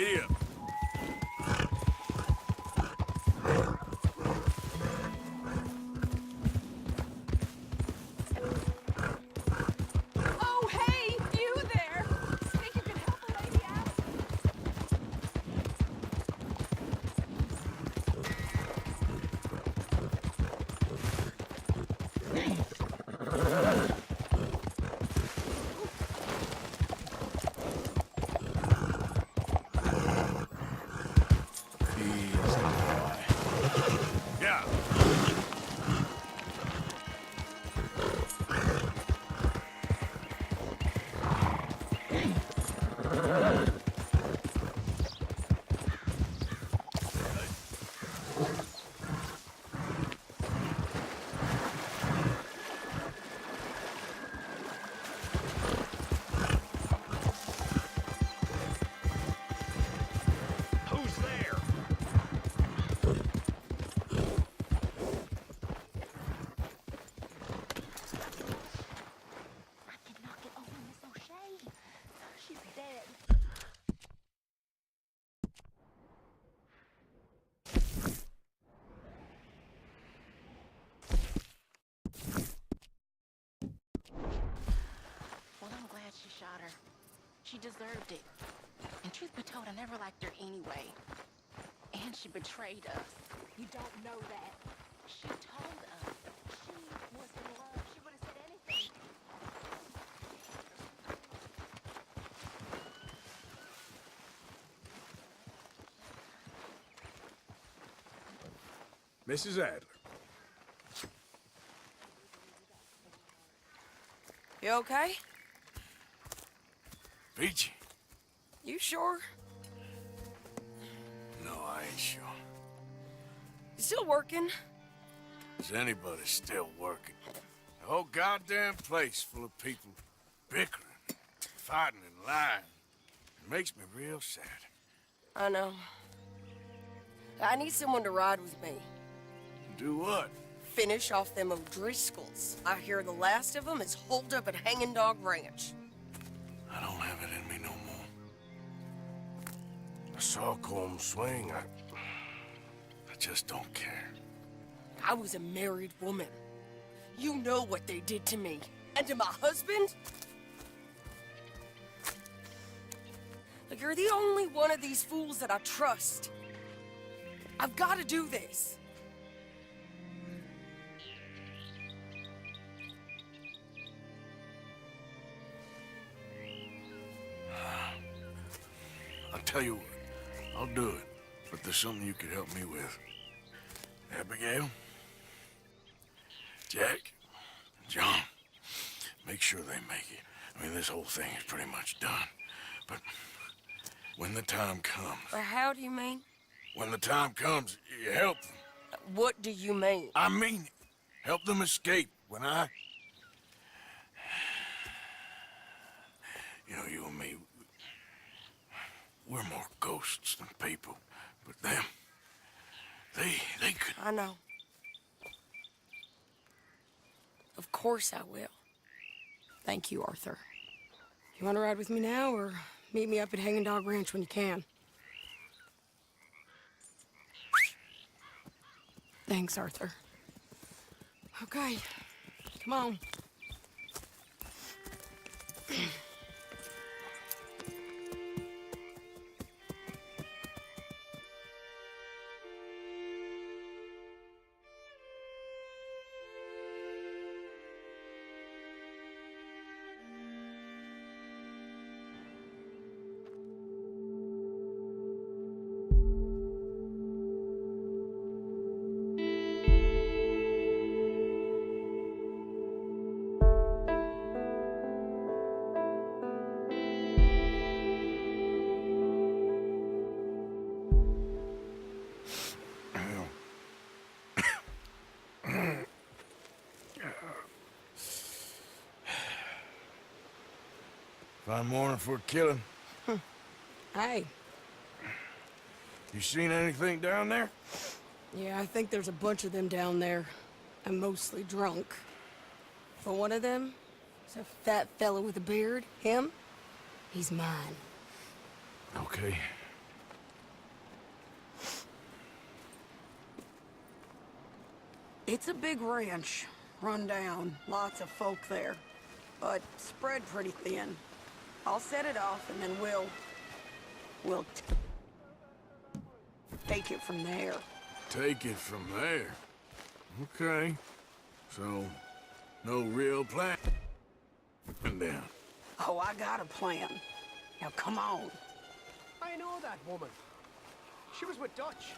Giddy up. Oh, hey, you there! Think you can help a lady out? Yeah. Who's there? I can knock it over Miss O'Shea. She's dead. Well, I'm glad she shot her. She deserved it. And truth be told, I never liked her anyway. And she betrayed us. You don't know that. She told us she was in love. She would have said anything. Mrs. Adler. You okay? Peachy? You sure? No, I ain't sure. You still working? Is anybody still working? The whole goddamn place full of people bickering, fighting and lying. It makes me real sad. I know. I need someone to ride with me. Do what? Finish off them O'Driscolls. I hear the last of them is holed up at Hanging Dog Ranch. I don't have it in me no more. I saw Colm swing. I just don't care. I was a married woman. You know what they did to me. And to my husband? Like, you're the only one of these fools that I trust. I've got to do this. I'll tell you what, I'll do it, but there's something you could help me with. Abigail, Jack, John, make sure they make it. I mean, this whole thing is pretty much done. But when the time comes, How do you mean? when the time comes, you help them. What do you mean? I mean it. Help them escape when I... You know, you and me, we're more ghosts than people. But them, they could... I know. Of course I will. Thank you, Arthur. You want to ride with me now, or meet me up at Hanging Dog Ranch when you can? Thanks, Arthur. Okay, come on. Fine morning for a killing. Hey. You seen anything down there? Yeah, I think there's a bunch of them down there. I'm mostly drunk. But one of them is a fat fella with a beard. Him, he's mine. Okay. It's a big ranch, run down, lots of folk there, but spread pretty thin. I'll set it off and then we'll take it from there. Take it from there. Okay. So, no real plan down. Oh, I got a plan. Now come on. I know that woman. She was with Dutch.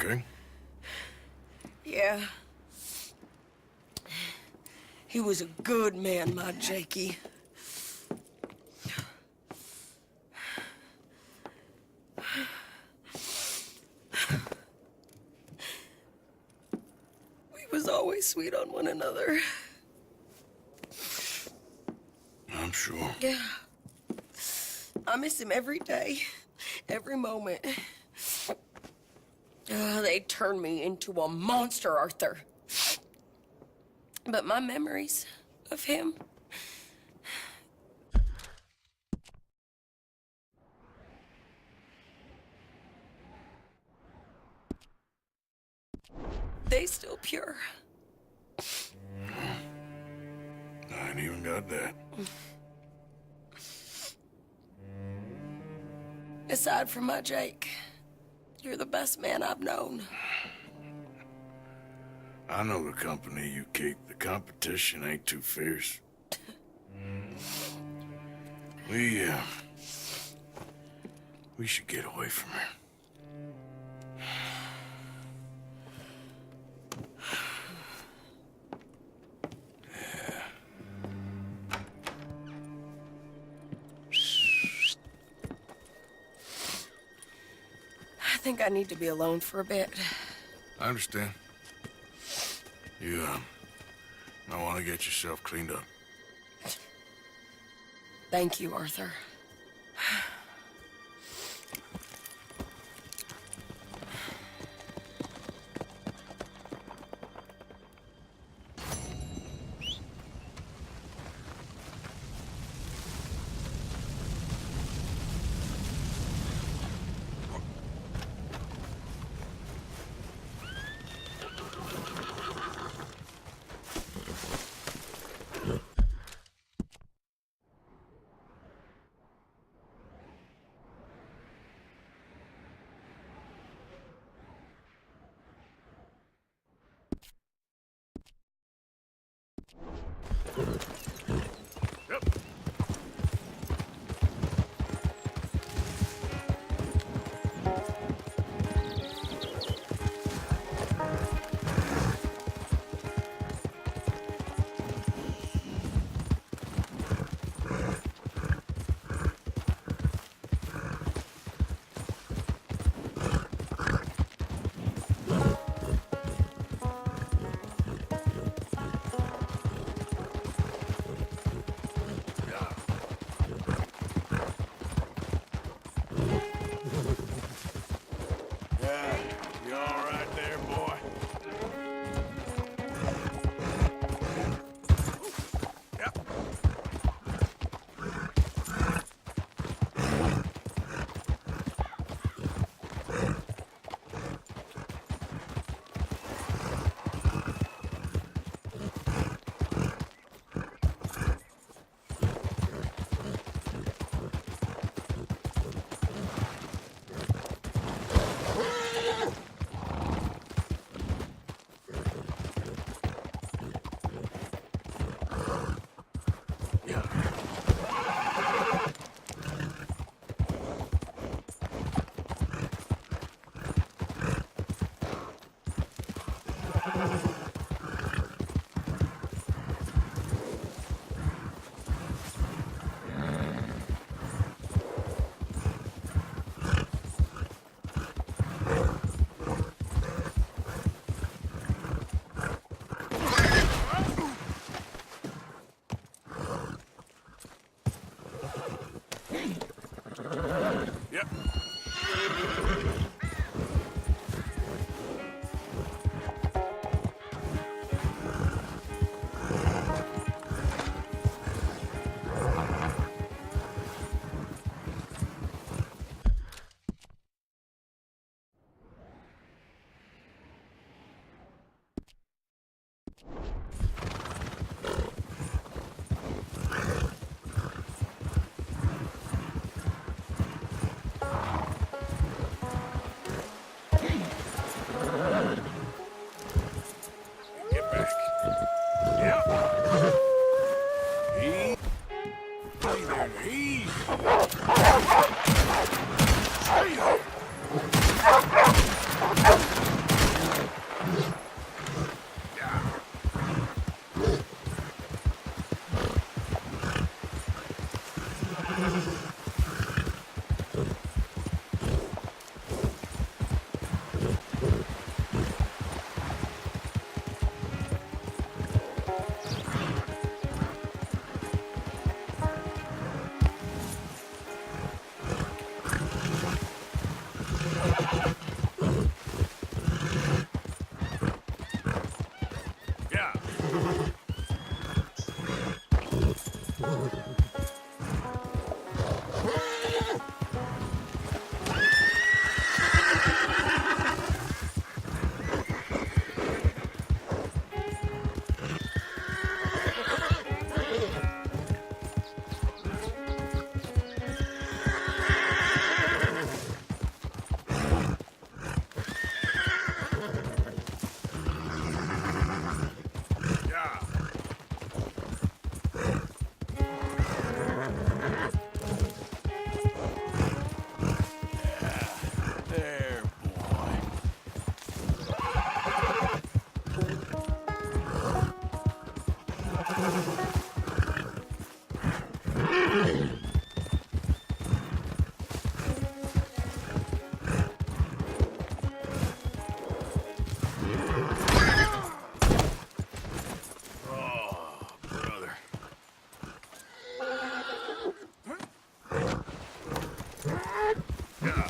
Okay? Yeah. He was a good man, my Jakey. We was always sweet on one another. I'm sure. Yeah. I miss him every day, every moment. They turned me into a monster, Arthur. But my memories of him... they still pure. I ain't even got that. Aside from my Jake, you're the best man I've known. I know the company you keep. The competition ain't too fierce. We should get away from here. I think I need to be alone for a bit. I understand. You, might want to get yourself cleaned up. Thank you, Arthur. Yeah, you all right there, boy? Yep. Yep. Get back. Yep. Easy there, easy. Stay there. Yeah. Brother. Yeah.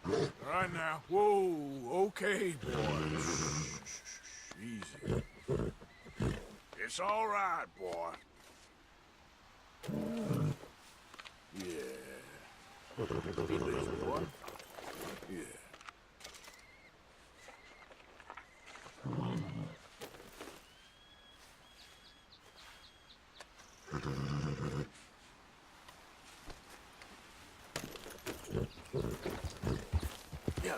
All right now. Whoa, okay, boy. Easy. It's all right, boy. Yeah. Good little boy. Yeah. Yeah.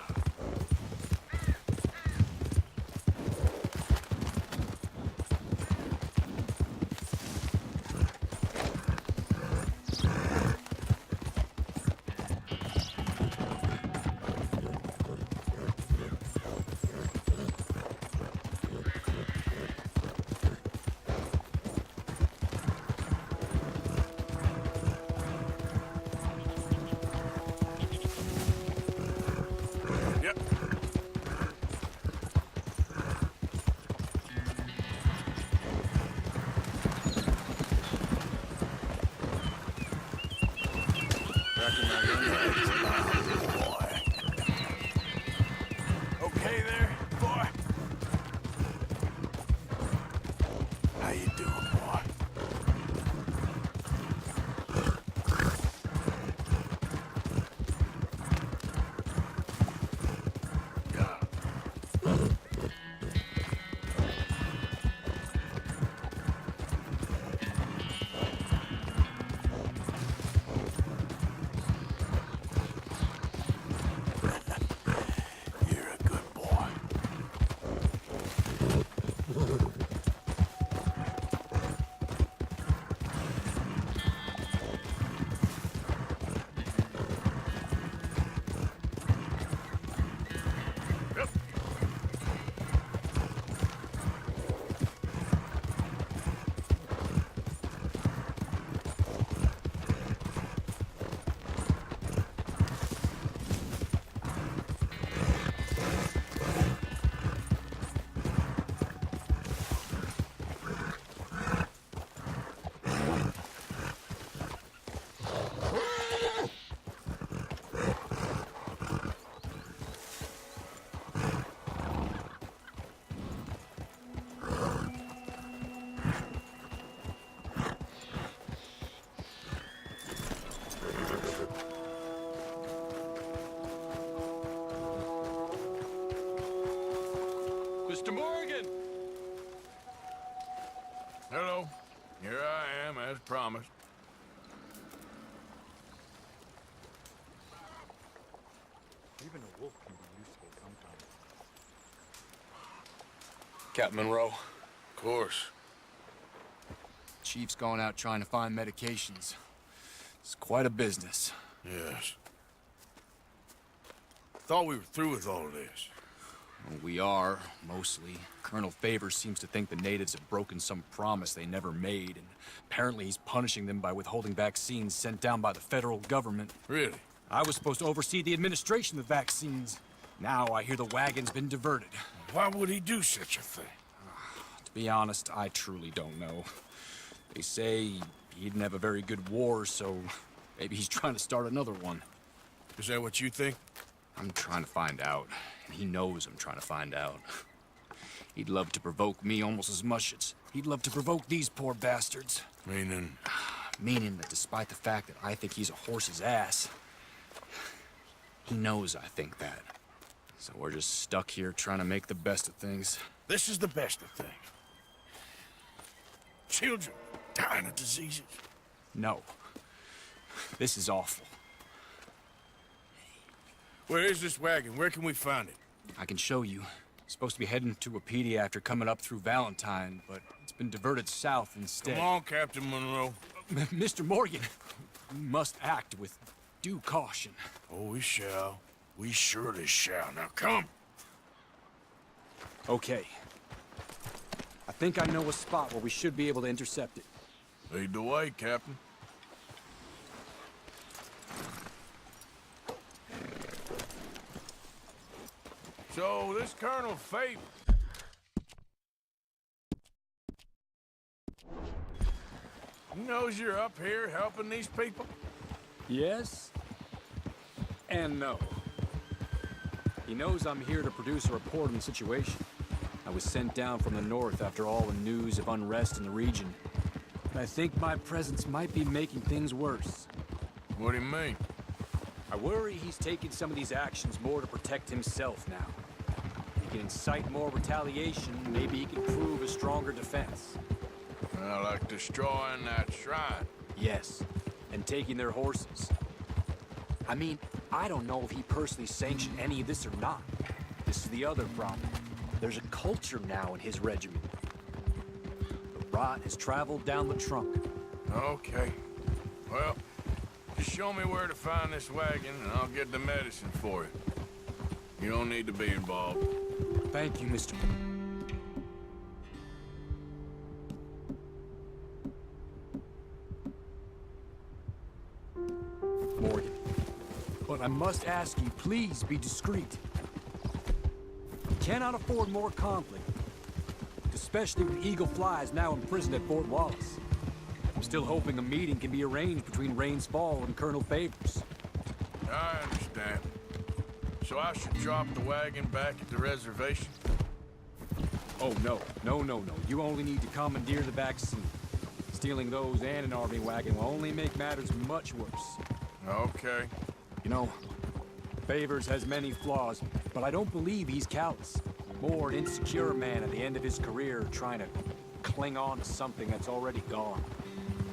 Yep. Back in my room. Boy. Okay there, boy? How you doing, boy? Yeah. You're a good boy. Yep. Mr. Morgan! Hello. Here I am, as promised. Even a wolf can be useful sometimes. Captain Monroe, Of course. Chief's going out trying to find medications. It's quite a business. Yes. Thought we were through with all this. Well, we are, mostly. Colonel Favors seems to think the natives have broken some promise they never made, and apparently he's punishing them by withholding vaccines sent down by the federal government. Really? I was supposed to oversee the administration of the vaccines. Now I hear the wagon's been diverted. Why would he do such a thing? To be honest, I truly don't know. They say he didn't have a very good war, so maybe he's trying to start another one. Is that what you think? I'm trying to find out, and he knows I'm trying to find out. He'd love to provoke me almost as much as he'd love to provoke these poor bastards. Meaning? Meaning that despite the fact that I think he's a horse's ass, he knows I think that. So we're just stuck here trying to make the best of things. This is the best of things. Children dying of diseases. No. This is awful. Where is this wagon? Where can we find it? I can show you. It's supposed to be heading to a PD after coming up through Valentine, but it's been diverted south instead. Come on, Captain Monroe. Mr. Morgan, we must act with due caution. Oh, we shall. We surely shall. Now come. Okay. I think I know a spot where we should be able to intercept it. Lead the way, Captain. So, this Colonel Faber... He knows you're up here helping these people? Yes and no. He knows I'm here to produce a report on the situation. I was sent down from the north after all the news of unrest in the region. And I think my presence might be making things worse. What do you mean? I worry he's taking some of these actions more to protect himself now. He can incite more retaliation, maybe he can prove a stronger defense. Well, like destroying that shrine. Yes, and taking their horses. I mean, I don't know if he personally sanctioned any of this or not. This is the other problem. There's a culture now in his regiment. The rot has traveled down the trunk. Okay. Well, just show me where to find this wagon, and I'll get the medicine for you. You don't need to be involved. Thank you, Mr. Morgan. But I must ask you, please be discreet. We cannot afford more conflict, especially with Eagle Flies now imprisoned at Fort Wallace. I'm still hoping a meeting can be arranged between Rains Fall and Colonel Favors. I understand. So I should drop the wagon back at the reservation? Oh, no. No. You only need to commandeer the vaccine. Stealing those and an army wagon will only make matters much worse. Okay. You know, Favors has many flaws, but I don't believe he's callous. More an insecure man at the end of his career trying to cling on to something that's already gone.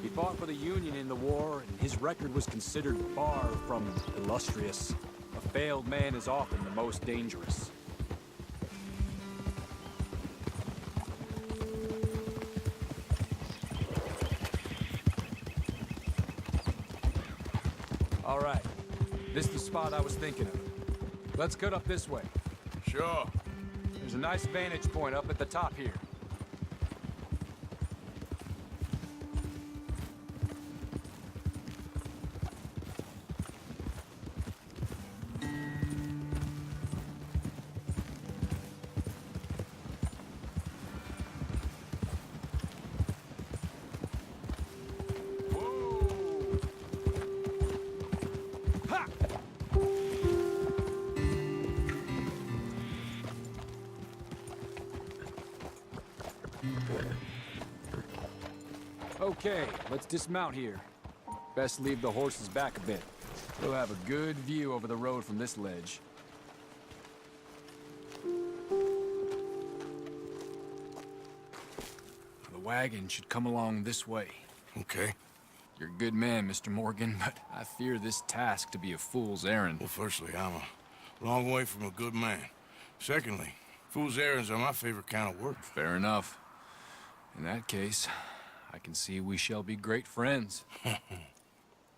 He fought for the Union in the war, and his record was considered far from illustrious. A failed man is often the most dangerous. All right. This is the spot I was thinking of. Let's cut up this way. Sure. There's a nice vantage point up at the top here. Okay, let's dismount here. Best leave the horses back a bit. We'll have a good view over the road from this ledge. The wagon should come along this way. Okay. You're a good man, Mr. Morgan, but I fear this task to be a fool's errand. Well, firstly, I'm a long way from a good man. Secondly, fool's errands are my favorite kind of work. Fair enough. In that case, I can see we shall be great friends.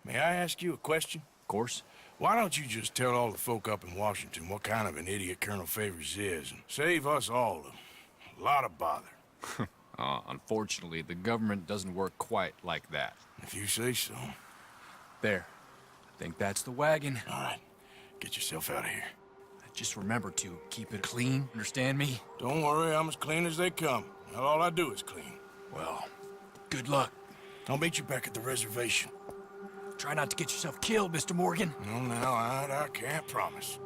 May I ask you a question? Of course. Why don't you just tell all the folk up in Washington what kind of an idiot Colonel Favors is and save us all a lot of bother? Unfortunately, the government doesn't work quite like that. If you say so. There. Think that's the wagon. All right, get yourself out of here. Just remember to keep it clean, understand me? Don't worry, I'm as clean as they come. All I do is clean. Well, good luck. I'll meet you back at the reservation. Try not to get yourself killed, Mr. Morgan. No, now, I can't promise.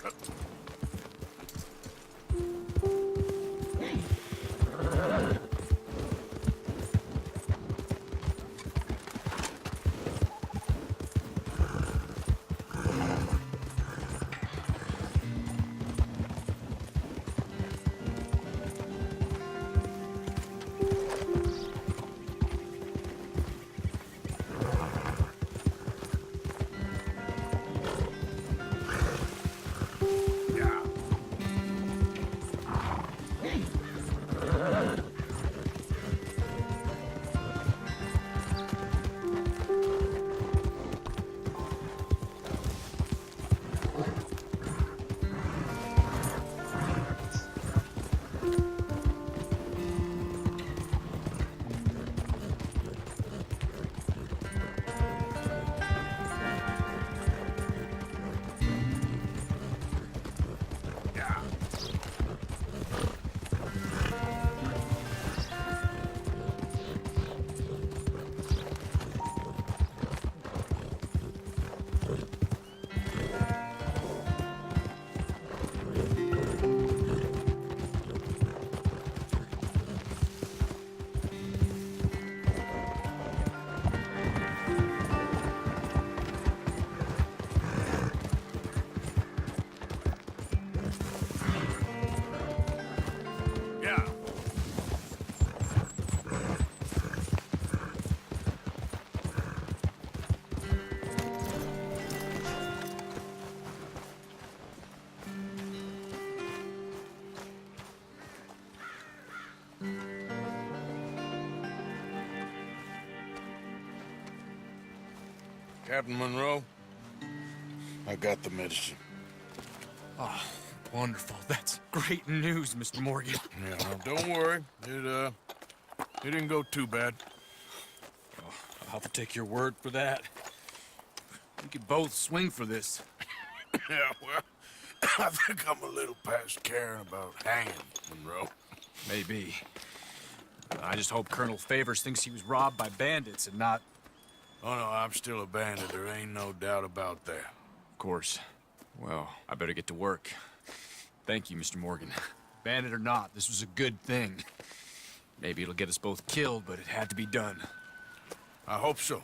Okay. Yeah. Captain Monroe, I got the medicine. Oh, wonderful. That's great news, Mr. Morgan. Yeah, now, don't worry. It didn't go too bad. I'll have to take your word for that. We could both swing for this. Yeah, well, I think I'm a little past caring about hanging, Monroe. Maybe. I just hope Colonel Favors thinks he was robbed by bandits and not... Oh, no, I'm still a bandit. There ain't no doubt about that. Of course. Well, I better get to work. Thank you, Mr. Morgan. Bandit or not, this was a good thing. Maybe it'll get us both killed, but it had to be done. I hope so.